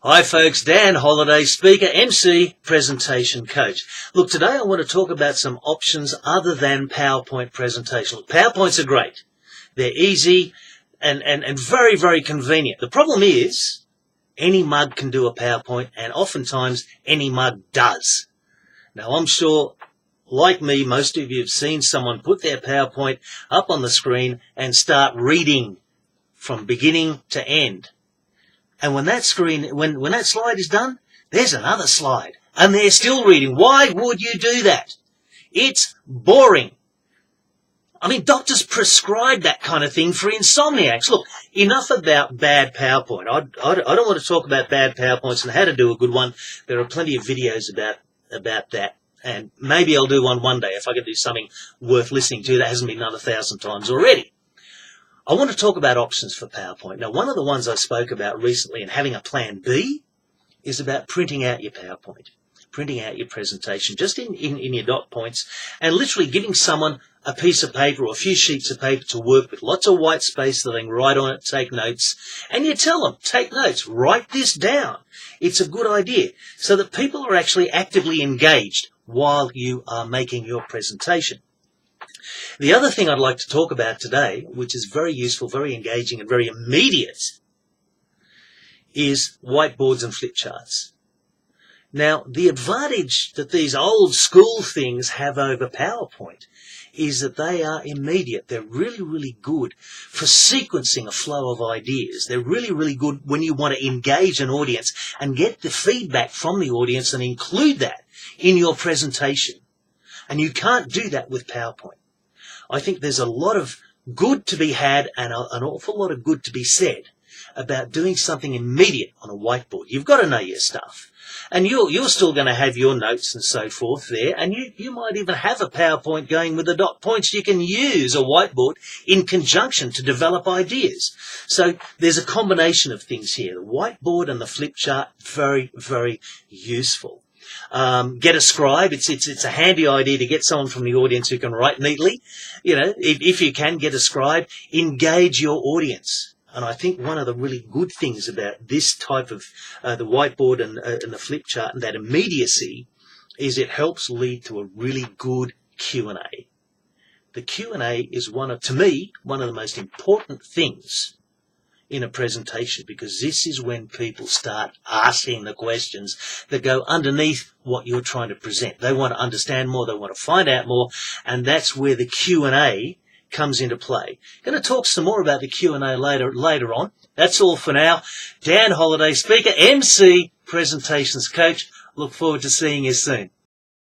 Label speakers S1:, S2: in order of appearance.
S1: Hi folks, Dan, holiday speaker, MC, presentation coach. Look, today I want to talk about some options other than PowerPoint presentation. Look, PowerPoints are great. They're easy and very, very convenient. The problem is, any mug can do a PowerPoint, and oftentimes any mug does. Now I'm sure, like me, most of you have seen someone put their PowerPoint up on the screen and start reading from beginning to end. And when that slide is done, there's another slide. And they're still reading. Why would you do that? It's boring. I mean, doctors prescribe that kind of thing for insomniacs. Look, enough about bad PowerPoint. I don't want to talk about bad PowerPoints and how to do a good one. There are plenty of videos about that. And maybe I'll do one day if I can do something worth listening to that hasn't been done 1,000 times already. I want to talk about options for PowerPoint. Now, one of the ones I spoke about recently and having a plan B is about printing out your PowerPoint, printing out your presentation just in your dot points and literally giving someone a piece of paper or a few sheets of paper to work with, lots of white space so they can write on it, take notes, and you tell them, take notes, write this down. It's a good idea so that people are actually actively engaged while you are making your presentation. The other thing I'd like to talk about today, which is very useful, very engaging, and very immediate, is whiteboards and flip charts. Now, the advantage that these old school things have over PowerPoint is that they are immediate. They're really, really good for sequencing a flow of ideas. They're really, really good when you want to engage an audience and get the feedback from the audience and include that in your presentation. And you can't do that with PowerPoint. I think there's a lot of good to be had and an awful lot of good to be said about doing something immediate on a whiteboard. You've got to know your stuff. And you're still going to have your notes and so forth there, and you might even have a PowerPoint going with the dot points. You can use a whiteboard in conjunction to develop ideas. So there's a combination of things here. The whiteboard and the flip chart, very, very useful. Get a scribe. It's a handy idea to get someone from the audience who can write neatly. You know, if you can get a scribe, engage your audience. And I think one of the really good things about this type of the whiteboard and the flip chart and that immediacy is it helps lead to a really good Q&A. The Q&A is to me, one of the most important things in a presentation, because this is when people start asking the questions that go underneath what you're trying to present. They want to understand more, they want to find out more, and that's where the Q&A comes into play. Going to talk some more about the Q&A later on. That's all for now. Dan, holiday speaker, MC, presentations coach. Look forward to seeing you soon.